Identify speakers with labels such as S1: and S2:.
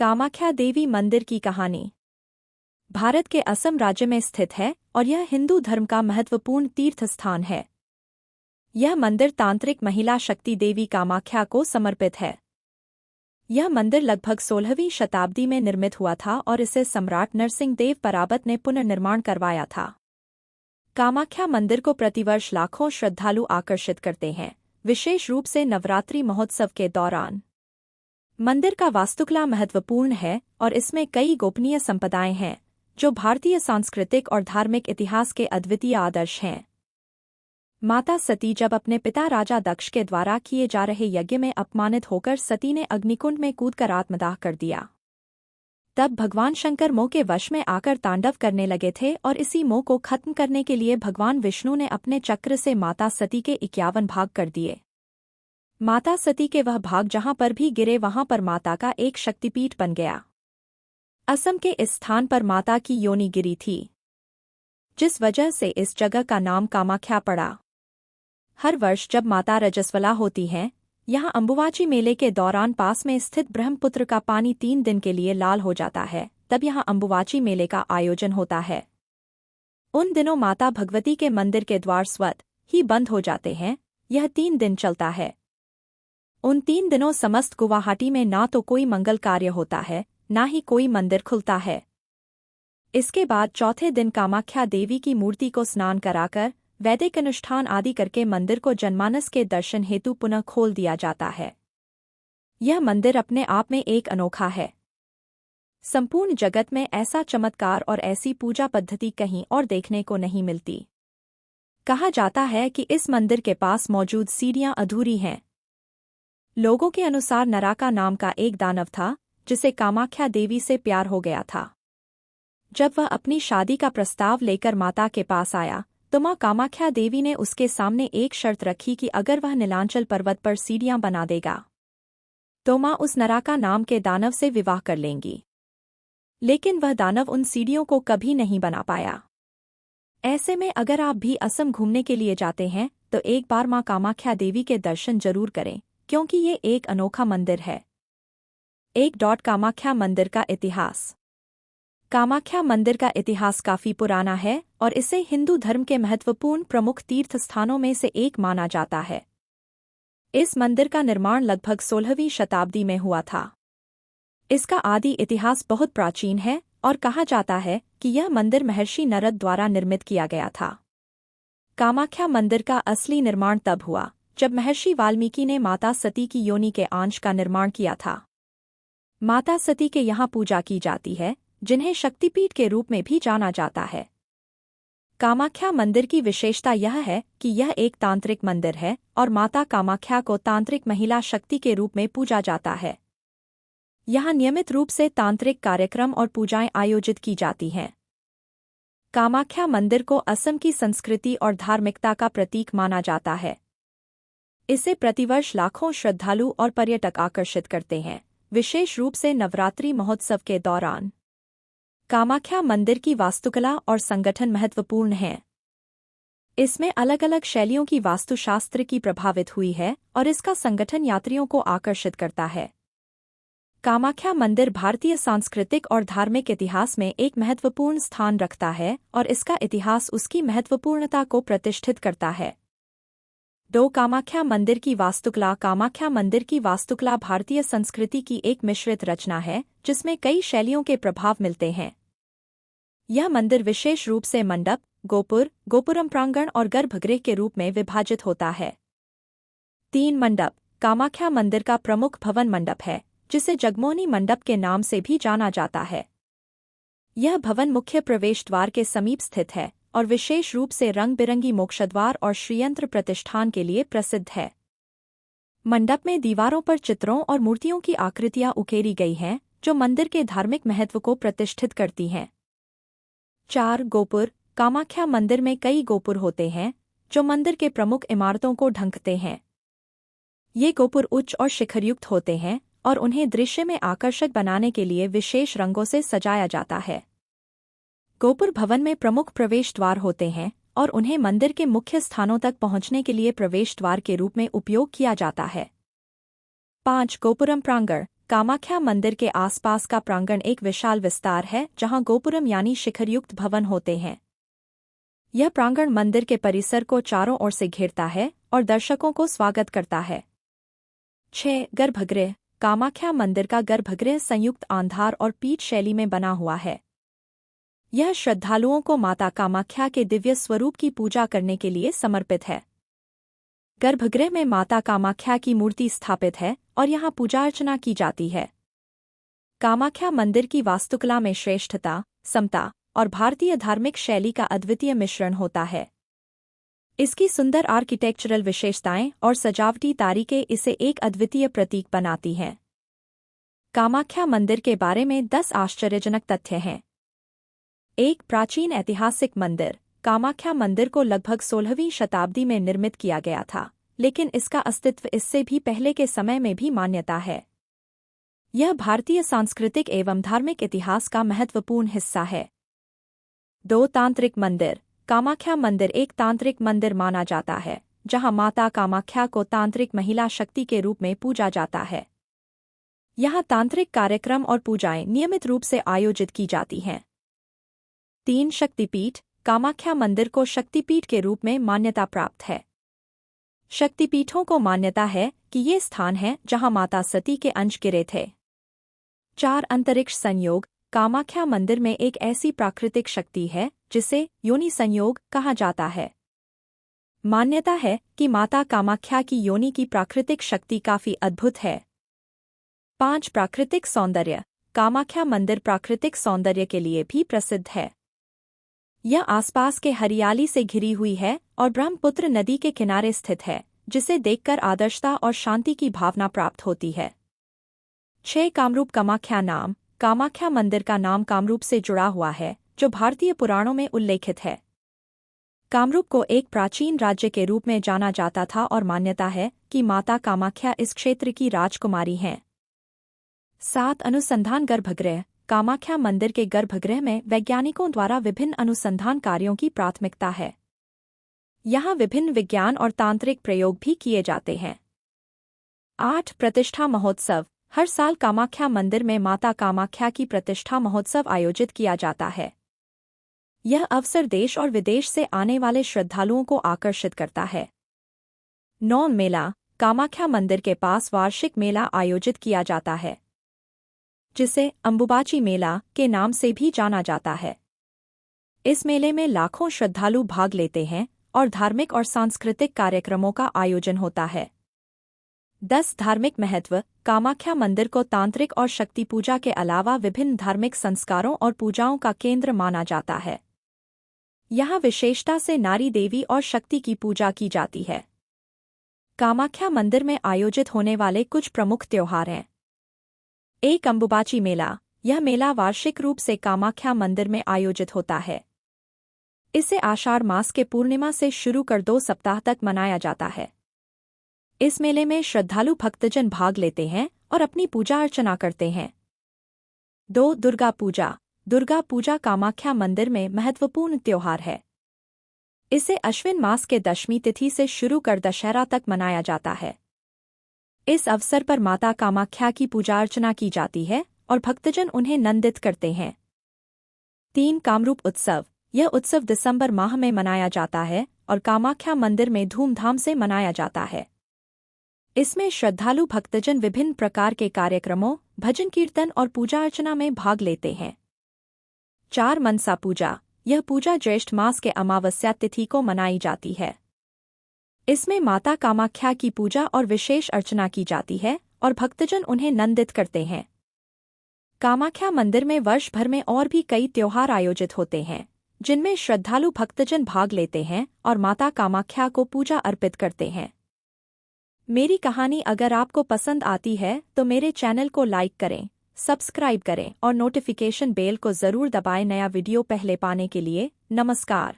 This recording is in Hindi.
S1: कामाख्या देवी मंदिर की कहानी भारत के असम राज्य में स्थित है और यह हिंदू धर्म का महत्वपूर्ण तीर्थ स्थान है। यह मंदिर तांत्रिक महिला शक्ति देवी कामाख्या को समर्पित है। यह मंदिर लगभग 16वीं शताब्दी में निर्मित हुआ था और इसे सम्राट नरसिंह देव पराबत ने पुनर्निर्माण करवाया था। कामाख्या मंदिर को प्रतिवर्ष लाखों श्रद्धालु आकर्षित करते हैं, विशेष रूप से नवरात्रि महोत्सव के दौरान। मंदिर का वास्तुकला महत्वपूर्ण है और इसमें कई गोपनीय संपदाएं हैं, जो भारतीय सांस्कृतिक और धार्मिक इतिहास के अद्वितीय आदर्श हैं। माता सती जब अपने पिता राजा दक्ष के द्वारा किए जा रहे यज्ञ में अपमानित होकर सती ने अग्निकुंड में कूदकर आत्मदाह कर दिया। तब भगवान शंकर मोह के वश में आकर तांडव करने लगे थे और इसी मोह को खत्म करने के लिए भगवान विष्णु ने अपने चक्र से माता सती के 51 भाग कर दिए। माता सती के वह भाग जहां पर भी गिरे वहां पर माता का एक शक्तिपीठ बन गया। असम के इस स्थान पर माता की योनि गिरी थी, जिस वजह से इस जगह का नाम कामाख्या पड़ा। हर वर्ष जब माता रजस्वला होती हैं, यहां अंबुवाची मेले के दौरान पास में स्थित ब्रह्मपुत्र का पानी 3 दिन के लिए लाल हो जाता है। तब यहां अंबुवाची मेले का आयोजन होता है। उन दिनों माता भगवती के मंदिर के द्वार स्वतः ही बंद हो जाते हैं। यह 3 दिन चलता है। उन 3 दिनों समस्त गुवाहाटी में ना तो कोई मंगल कार्य होता है, ना ही कोई मंदिर खुलता है। इसके बाद चौथे दिन कामाख्या देवी की मूर्ति को स्नान कराकर वैदिक अनुष्ठान आदि करके मंदिर को जनमानस के दर्शन हेतु पुनः खोल दिया जाता है। यह मंदिर अपने आप में एक अनोखा है। संपूर्ण जगत में ऐसा चमत्कार और ऐसी पूजा पद्धति कहीं और देखने को नहीं मिलती। कहा जाता है कि इस मंदिर के पास मौजूद सीढ़ियां अधूरी हैं। लोगों के अनुसार नराका नाम का एक दानव था, जिसे कामाख्या देवी से प्यार हो गया था। जब वह अपनी शादी का प्रस्ताव लेकर माता के पास आया, तो मां कामाख्या देवी ने उसके सामने एक शर्त रखी कि अगर वह नीलांचल पर्वत पर सीढ़ियां बना देगा, तो मां उस नराका नाम के दानव से विवाह कर लेंगी। लेकिन वह दानव उन सीढ़ियों को कभी नहीं बना पाया। ऐसे में अगर आप भी असम घूमने के लिए जाते हैं, तो एक बार मां कामाख्या देवी के दर्शन जरूर करें, क्योंकि ये एक अनोखा मंदिर है। कामाख्या मंदिर का इतिहास। कामाख्या मंदिर का इतिहास काफी पुराना है और इसे हिंदू धर्म के महत्वपूर्ण प्रमुख तीर्थ स्थानों में से एक माना जाता है। इस मंदिर का निर्माण लगभग 16वीं शताब्दी में हुआ था। इसका आदि इतिहास बहुत प्राचीन है और कहा जाता है कि यह मंदिर महर्षि नारद द्वारा निर्मित किया गया था। कामाख्या मंदिर का असली निर्माण तब हुआ जब महर्षि वाल्मीकि ने माता सती की योनि के अंश का निर्माण किया था। माता सती के यहाँ पूजा की जाती है, जिन्हें शक्तिपीठ के रूप में भी जाना जाता है। कामाख्या मंदिर की विशेषता यह है कि यह एक तांत्रिक मंदिर है और माता कामाख्या को तांत्रिक महिला शक्ति के रूप में पूजा जाता है। यहाँ नियमित रूप से तांत्रिक कार्यक्रम और पूजाएं आयोजित की जाती हैं। कामाख्या मंदिर को असम की संस्कृति और धार्मिकता का प्रतीक माना जाता है। इसे प्रतिवर्ष लाखों श्रद्धालु और पर्यटक आकर्षित करते हैं, विशेष रूप से नवरात्रि महोत्सव के दौरान। कामाख्या मंदिर की वास्तुकला और संगठन महत्वपूर्ण हैं। इसमें अलग अलग शैलियों की वास्तुशास्त्र की प्रभावित हुई है और इसका संगठन यात्रियों को आकर्षित करता है। कामाख्या मंदिर भारतीय सांस्कृतिक और धार्मिक इतिहास में एक महत्वपूर्ण स्थान रखता है और इसका इतिहास उसकी महत्वपूर्णता को प्रतिष्ठित करता है। कामाख्या मंदिर की वास्तुकला। कामाख्या मंदिर की वास्तुकला भारतीय संस्कृति की एक मिश्रित रचना है, जिसमें कई शैलियों के प्रभाव मिलते हैं। यह मंदिर विशेष रूप से मंडप, गोपुर, गोपुरम प्रांगण और गर्भगृह के रूप में विभाजित होता है। 3 मंडप। कामाख्या मंदिर का प्रमुख भवन मंडप है, जिसे जगमोहनी मंडप के नाम से भी जाना जाता है। यह भवन मुख्य प्रवेश द्वार के समीप स्थित है और विशेष रूप से रंग-बिरंगी मोक्षद्वार और श्रीयंत्र प्रतिष्ठान के लिए प्रसिद्ध है। मंडप में दीवारों पर चित्रों और मूर्तियों की आकृतियां उकेरी गई हैं, जो मंदिर के धार्मिक महत्व को प्रतिष्ठित करती हैं। 4 गोपुर। कामाख्या मंदिर में कई गोपुर होते हैं, जो मंदिर के प्रमुख इमारतों को ढंकते हैं। ये गोपुर उच्च और शिखरयुक्त होते हैं और उन्हें दृश्य में आकर्षक बनाने के लिए विशेष रंगों से सजाया जाता है। गोपुर भवन में प्रमुख प्रवेश द्वार होते हैं और उन्हें मंदिर के मुख्य स्थानों तक पहुंचने के लिए प्रवेश द्वार के रूप में उपयोग किया जाता है। 5 गोपुरम प्रांगण। कामाख्या मंदिर के आसपास का प्रांगण एक विशाल विस्तार है जहां गोपुरम यानी शिखरयुक्त भवन होते हैं। यह प्रांगण मंदिर के परिसर को चारों ओर से घेरता है और दर्शकों को स्वागत करता है। 6. गर्भगृह। कामाख्या मंदिर का गर्भगृह संयुक्त आंधार और पीठ शैली में बना हुआ है। यह श्रद्धालुओं को माता कामाख्या के दिव्य स्वरूप की पूजा करने के लिए समर्पित है। गर्भगृह में माता कामाख्या की मूर्ति स्थापित है और यहाँ पूजा अर्चना की जाती है। कामाख्या मंदिर की वास्तुकला में श्रेष्ठता, समता और भारतीय धार्मिक शैली का अद्वितीय मिश्रण होता है। इसकी सुंदर आर्किटेक्चरल विशेषताएं और सजावटी तारीखें इसे एक अद्वितीय प्रतीक बनाती हैं। कामाख्या मंदिर के बारे में 10 आश्चर्यजनक तथ्य हैं। 1. प्राचीन ऐतिहासिक मंदिर। कामाख्या मंदिर को लगभग 16वीं शताब्दी में निर्मित किया गया था, लेकिन इसका अस्तित्व इससे भी पहले के समय में भी मान्यता है। यह भारतीय सांस्कृतिक एवं धार्मिक इतिहास का महत्वपूर्ण हिस्सा है। 2. तांत्रिक मंदिर। कामाख्या मंदिर एक तांत्रिक मंदिर माना जाता है, जहां माता कामाख्या को तांत्रिक महिला शक्ति के रूप में पूजा जाता है। यहां तांत्रिक कार्यक्रम और पूजाएं नियमित रूप से आयोजित की जाती हैं। 3. शक्तिपीठ। कामाख्या मंदिर को शक्तिपीठ के रूप में मान्यता प्राप्त है। शक्तिपीठों को मान्यता है कि ये स्थान हैं जहां माता सती के अंश गिरे थे। 4. अंतरिक्ष संयोग। कामाख्या मंदिर में एक ऐसी प्राकृतिक शक्ति है जिसे योनि संयोग कहा जाता है। मान्यता है कि माता कामाख्या की योनि की प्राकृतिक शक्ति काफी अद्भुत है। 5. प्राकृतिक सौंदर्य। कामाख्या मंदिर प्राकृतिक सौंदर्य के लिए भी प्रसिद्ध है। यह आसपास के हरियाली से घिरी हुई है और ब्रह्मपुत्र नदी के किनारे स्थित है, जिसे देखकर आदर्शता और शांति की भावना प्राप्त होती है। 6. कामरूप कामाख्या नाम। कामाख्या मंदिर का नाम कामरूप से जुड़ा हुआ है, जो भारतीय पुराणों में उल्लेखित है। कामरूप को एक प्राचीन राज्य के रूप में जाना जाता था और मान्यता है कि माता कामाख्या इस क्षेत्र की राजकुमारी हैं। 7. अनुसंधान गर्भगृह। कामाख्या मंदिर के गर्भगृह में वैज्ञानिकों द्वारा विभिन्न अनुसंधान कार्यों की प्राथमिकता है। यहाँ विभिन्न विज्ञान और तांत्रिक प्रयोग भी किए जाते हैं। 8. प्रतिष्ठा महोत्सव। हर साल कामाख्या मंदिर में माता कामाख्या की प्रतिष्ठा महोत्सव आयोजित किया जाता है। यह अवसर देश और विदेश से आने वाले श्रद्धालुओं को आकर्षित करता है। 9. मेला। कामाख्या मंदिर के पास वार्षिक मेला आयोजित किया जाता है, जिसे अंबुबाची मेला के नाम से भी जाना जाता है। इस मेले में लाखों श्रद्धालु भाग लेते हैं और धार्मिक और सांस्कृतिक कार्यक्रमों का आयोजन होता है। 10. धार्मिक महत्व। कामाख्या मंदिर को तांत्रिक और शक्ति पूजा के अलावा विभिन्न धार्मिक संस्कारों और पूजाओं का केंद्र माना जाता है। यहाँ विशेषता से नारी देवी और शक्ति की पूजा की जाती है। कामाख्या मंदिर में आयोजित होने वाले कुछ प्रमुख त्योहार हैं। 1. अंबुबाची मेला। यह मेला वार्षिक रूप से कामाख्या मंदिर में आयोजित होता है। इसे आषाढ़ मास के पूर्णिमा से शुरू कर 2 सप्ताह तक मनाया जाता है। इस मेले में श्रद्धालु भक्तजन भाग लेते हैं और अपनी पूजा अर्चना करते हैं। 2. दुर्गा पूजा। दुर्गा पूजा कामाख्या मंदिर में महत्वपूर्ण त्योहार है। इसे अश्विन मास के दशमी तिथि से शुरू कर दशहरा तक मनाया जाता है। इस अवसर पर माता कामाख्या की पूजा अर्चना की जाती है और भक्तजन उन्हें नंदित करते हैं। 3. कामरूप उत्सव। यह उत्सव दिसंबर माह में मनाया जाता है और कामाख्या मंदिर में धूमधाम से मनाया जाता है। इसमें श्रद्धालु भक्तजन विभिन्न प्रकार के कार्यक्रमों, भजन कीर्तन और पूजा अर्चना में भाग लेते हैं। 4. मनसा पूजा। यह पूजा ज्येष्ठ मास के अमावस्या तिथि को मनाई जाती है। इसमें माता कामाख्या की पूजा और विशेष अर्चना की जाती है और भक्तजन उन्हें नंदित करते हैं। कामाख्या मंदिर में वर्ष भर में और भी कई त्योहार आयोजित होते हैं, जिनमें श्रद्धालु भक्तजन भाग लेते हैं और माता कामाख्या को पूजा अर्पित करते हैं। मेरी कहानी अगर आपको पसंद आती है तो मेरे चैनल को लाइक करें, सब्सक्राइब करें और नोटिफिकेशन बेल को ज़रूर दबाएं नया वीडियो पहले पाने के लिए। नमस्कार।